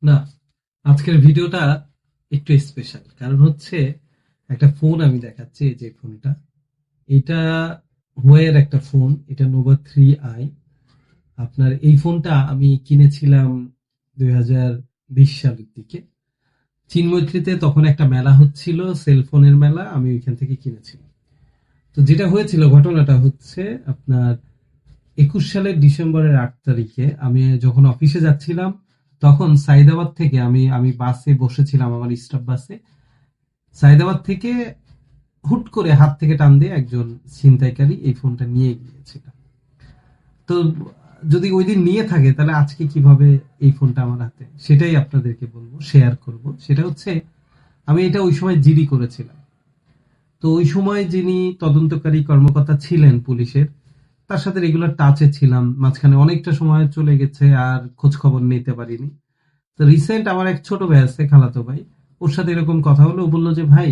না, আজকের ভিডিওটা একটু স্পেশাল। কারণ হচ্ছে একটা ফোন আমি দেখাচ্ছি, এই যে ফোনটা, এটা হুয়াওয়ের একটা ফোন, এটা নোভা 3i। আপনার এই ফোনটা আমি কিনেছিলাম 2020 সালের দিকে। চিনমৈত্রীতে তখন একটা মেলা হচ্ছিল, সেলফোনের মেলা, আমি ওইখান থেকে কিনেছিলাম। তো যেটা হয়েছিল, ঘটনাটা হচ্ছে আপনার 21 সালের ডিসেম্বরের 8 তারিখে আমি যখন অফিসে যাচ্ছিলাম, তখন সাইদাবাদ থেকে আমি আমি বাসে বসেছিলাম, আমার স্টাফ বাসে। সাইদাবাদ থেকে হুট করে হাত থেকে টান দিয়ে একজন ছিনতাইকারী এই ফোনটা নিয়ে গিয়েছিল। তো যদি ওই দিন নিয়ে থাকে, তাহলে আজকে কিভাবে এই ফোনটা আমার হাতে, সেটাই আপনাদেরকে বলবো, শেয়ার করব। সেটা হচ্ছে, আমি এটা ওই সময় জিডি করেছিলাম। তো ওই সময় যিনি তদন্তকারী কর্মকর্তা ছিলেন পুলিশের, তার সাথে রেগুলার টাচে ছিলাম। মাঝখানে অনেকটা সময় চলে গেছে, আর খোঁজ খবর নিতে পারিনি। তো রিসেন্ট আমার এক ছোট ভাই আছে, খালাতো ভাই, ওর সাথে এরকম কথা হলো। ও বললো যে, ভাই,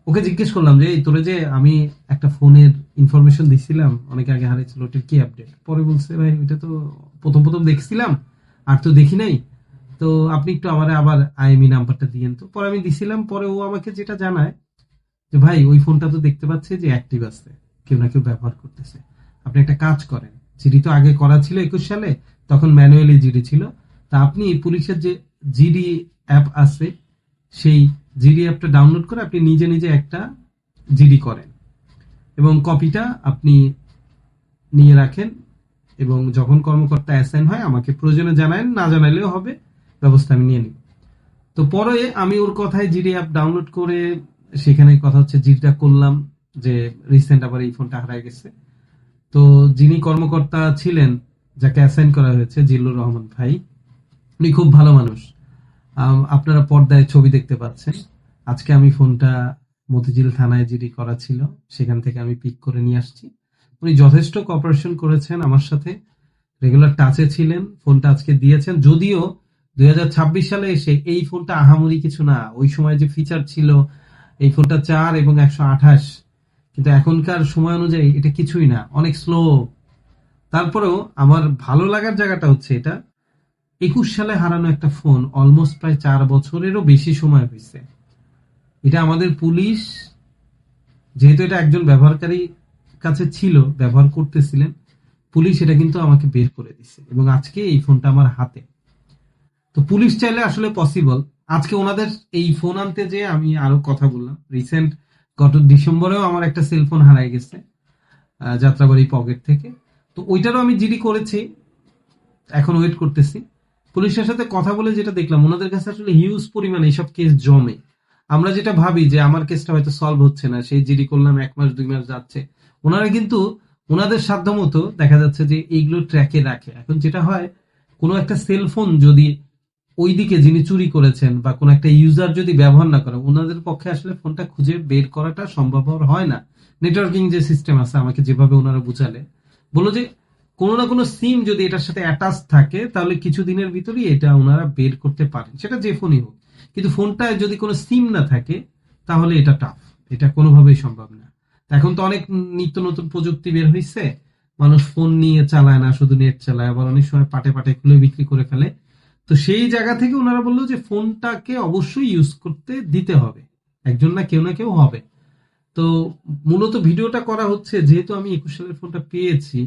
ওকে জিজ্ঞেস করলাম যে, এই তোরে যে আমি একটা ফোনের ইনফরমেশন দিছিলাম অনেক আগে হারিয়েছিল, ওটার কি আপডেট? পরে বলছে, ভাই ওইটা তো প্রথম প্রথম দেখছিলাম, আর তো দেখি নাই। তো আপনি একটু আমার আবার আইএমই নাম্বারটা দিয়েন। তো পরে আমি দিছিলাম। পরে ও আমাকে যেটা জানায় যে, ভাই ওই ফোনটা তো দেখতে পাচ্ছে যে অ্যাক্টিভ আছে, কেউ না কেউ ব্যবহার করতেছে। আপনি একটা কাজ করেন, জিডি তো আগে করা ছিল 21 সালে, তখন ম্যানুয়ালি জিডি ছিল। তা আপনি পুলিশের যে জিডি অ্যাপ আছে, সেই জিডি অ্যাপটা ডাউনলোড করে আপনি নিজে নিজে একটা জিডি করেন, এবং কপিটা আপনি নিয়ে রাখেন, এবং যখন কর্মকর্তা অ্যাসাইন হয় আমাকে প্রয়োজনে জানায়েন, না জানাইলেও হবে, ব্যবস্থা আমি নিয়ে নিব। তো পরে আমি ওর কথায় জিডি অ্যাপ ডাউনলোড করে, সেখানে কথা হচ্ছে জিডিটা করলাম, যে রিসেন্ট আবার এই ফোনটা হারায় গেছে। তো যিনি কর্মকর্তা ছিলেন, যাকে অ্যাসাইন করা হয়েছে, জিল্লুর রহমান ভাই, উনি খুব ভালো মানুষ। আপনারা পর্দায় ছবি দেখতে পাচ্ছেন। আজকে আমি ফোনটা মতিঝিল থানায় জিডি করা ছিল, সেখান থেকে আমি পিক করে নিয়ে আসছি। উনি যথেষ্ট কোঅপারেশন করেছেন আমার সাথে, রেগুলার টাচে ছিলেন, ফোনটা আজকে দিয়েছেন। যদিও 2026 সালে এসে এই ফোনটা আহামরি কিছু না। ওই সময় যে ফিচার ছিল, এই ফোনটা 4 এবং 128, কিন্তু এখনকার সময় অনুযায়ী এটা কিছুই না, অনেক স্লো। তারপরেও আমার ভালো লাগার জায়গাটা হচ্ছে, এটা 21 সালে হারানো একটা ফোন, অলমোস্ট প্রায় 4 বছরেরও বেশি সময় হয়েছে। এটা আমাদের পুলিশ, যেহেতু এটা একজন ব্যবহারকারী কাছে ছিল, ব্যবহার করতেছিলেন, পুলিশ এটা কিন্তু আমাকে বের করে দিছে, এবং আজকে এই ফোনটা আমার হাতে। তো পুলিশ চাইলে আসলে পসিবল। আজকে ওনাদের এই ফোন আনতে যে আমি আরো কথা বললাম, রিসেন্ট গত ডিসেম্বরেও আমার একটা সেলফোন হারাই গেছে, যাত্রাবাড়ি পকেট থেকে। তো ওইটারও আমি জিডি করেছি, এখন ওয়েট করতেছি। পুলিশের সাথে কথা বলে যেটা দেখলাম, ওনাদের কাছে আসলে হিউজ পরিমাণে এইসব কেস জমে। আমরা যেটা ভাবি যে আমার কেসটা হয়তো সলভ হচ্ছে না, সেই জিডি করলাম, 1 মাস 2 মাস যাচ্ছে, ওনারা কিন্তু ওনাদের সাধ্য মতো দেখা যাচ্ছে যে এইগুলো ট্র্যাকে রাখে। এখন যেটা হয়, কোনো একটা সেলফোন যদি ওইদিকে যিনি চুরি করেছেন বা কোনো একটা ইউজার যদি ব্যবহার না করে, ওনাদের পক্ষে আসলে ফোনটা খুঁজে বের করাটা সম্ভব হয় না। নেটওয়ার্কিং যে সিস্টেম আছে, আমাকে যেভাবে ওনারা বুঝালে, বললো যে কোনো না কোনো সিম যদি এটার সাথে অ্যাটাচ থাকে, তাহলে কিছু দিনের ভিতরেই এটা ওনারা বের করতে পারেন, সেটা যে ফোনই হোক। কিন্তু ফোনটায় যদি কোনো সিম না থাকে, তাহলে এটা টাফ, এটা কোনোভাবেই সম্ভব না। তা এখন তো অনেক নিত্য নতুন প্রযুক্তি বের হয়েছে, মানুষ ফোন নিয়ে চালায় না, শুধু নেট চালায়, আবার অনেক সময় পাটে পাটে খুলে বিক্রি করে ফেলে। তো সেই জায়গা থেকে ওনারা বললো যে ফোনটাকে অবশ্যই ইউজ করতে দিতে হবে, একজন না কেউ হবে। তো মূলত ভিডিওটা করা হচ্ছে, যেহেতু আমি 21 সালের ফোনটা পেয়েছি,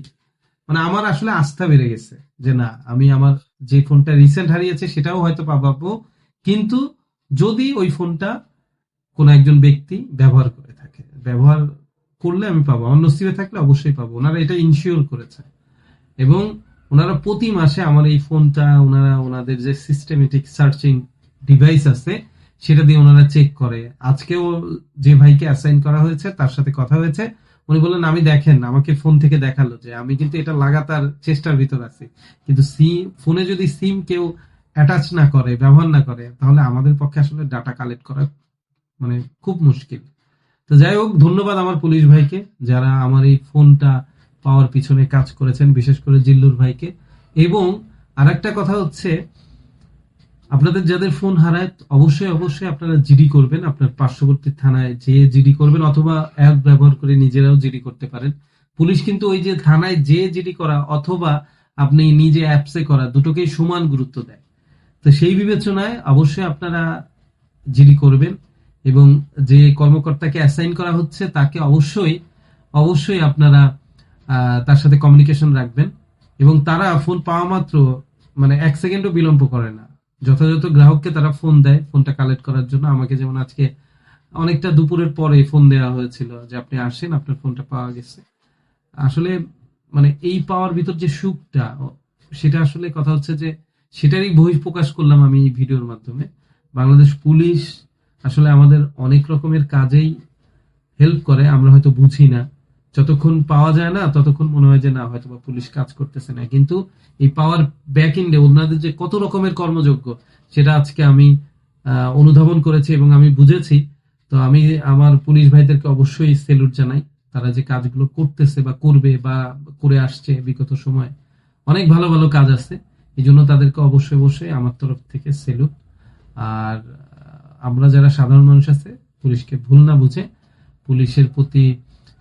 মানে আমার আসলে আস্থা বেড়ে গেছে যে না, আমি আমার যে ফোনটা রিসেন্ট হারিয়েছে সেটাও হয়তো পাবো, কিন্তু যদি ওই ফোনটা কোন একজন ব্যক্তি ব্যবহার করে থাকে, ব্যবহার করলে আমি পাবো, আমার নসিবে থাকলে অবশ্যই পাবো। ওনারা এটা ইনশিওর করেছে, এবং ওনারা প্রতি মাসে আমার এই ফোনটা, ওনারা ওনাদের যে সিস্টেমেটিক সার্চিং ডিভাইস আছে, সেটা দিয়ে ওনারা চেক করে। আজকেও যে ভাইকে অ্যাসাইন করা হয়েছে তার সাথে কথা হয়েছে, উনি বললেন, আমি দেখেন, আমাকে ফোন থেকে দেখালো যে আমি কিন্তু এটা লাগাতার চেষ্টার ভিতর আছি, কিন্তু ফোনে যদি সিম কেউ অ্যাটাচ না করে, ব্যবহার না করে, তাহলে আমাদের পক্ষে আসলে ডাটা কালেক্ট করা মানে খুব মুশকিল। তো যাই হোক, ধন্যবাদ আমার পুলিশ ভাইকে, যারা আমার এই ফোনটা পাওয়ার পিছনে কাজ করেছেন, বিশেষ করে জিল্লুর ভাইকে। এবং আরেকটা কথা হচ্ছে, আপনাদের যাদের ফোন হারায়, অবশ্যই অবশ্যই আপনারা জিডি করবেন, আপনার পার্শ্ববর্তী থানায় যে জিডি করবেন, অথবা অ্যাপ ব্যবহার করে নিজেরাও জিডি করতে পারেন। পুলিশ কিন্তু ওই যে থানায় যে জিডি করা, অথবা আপনি নিজে অ্যাপসে করা, দুটোকেই সমান গুরুত্ব দেয়। তো সেই বিবেচনায় অবশ্যই আপনারা জিডি করবেন, এবং যে কর্মকর্তাকে অ্যাসাইন করা হচ্ছে তাকে অবশ্যই অবশ্যই আপনারা তার সাথে কমিউনিকেশন রাখবেন, এবং তারা ফোন পাওয়া মাত্র মানে 1 সেকেন্ডও বিলম্ব করে না। যথাযথ গ্রাহককে তারা ফোন দেয় ফোনটা কালেক্ট করার জন্য। আমাকে যেমন আজকে অনেকটা দুপুরের পরে ফোন দেওয়া হয়েছিল যে আপনি আসেন, আপনার ফোনটা পাওয়া গেছে। আসলে মানে এই পাওয়ার ভিতর যে সুখটা, সেটা আসলে কথা হচ্ছে যে সেটারই বহিঃপ্রকাশ করলাম আমি এই ভিডিওর মাধ্যমে। বাংলাদেশ পুলিশ আসলে আমাদের অনেক রকমের কাজেই হেল্প করে, আমরা হয়তো বুঝি না। যতক্ষণ পাওয়া যায় না ততক্ষণ মনে হয় যে না, হয়তো বা পুলিশ কাজ করতেছে না, কিন্তু এই পাওয়ার ব্যাক ইন্ডে ওনাদের যে কত রকমের কর্মযোগ্য, সেটা আজকে আমি অনুধাবন করেছি এবং আমি বুঝেছি। তো আমি আমার পুলিশ ভাইদেরকে অবশ্যই সেলুট জানাই। তারা যে কাজগুলো করতেছে বা করবে বা করে আসছে বিগত সময়, অনেক ভালো ভালো কাজ আছে। এই জন্য তাদেরকে অবশ্যই অবশ্যই আমার তরফ থেকে সেলুট। আর আমরা যারা সাধারণ মানুষ আছে, পুলিশকে ভুল না বুঝে পুলিশের প্রতি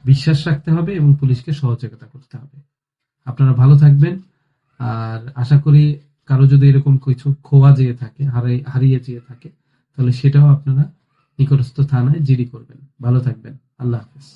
বিশ্বাস রাখতে হবে এবং পুলিশকে সহযোগিতা করতে হবে। আপনারা ভালো থাকবেন। আর আশা করি কারো যদি এরকম কিছু খোয়া যেয়ে থাকে, হারিয়ে যেয়ে থাকে, তাহলে সেটাও আপনারা নিকটস্থ থানায় জিডি করবেন। ভালো থাকবেন। আল্লাহ হাফেজ।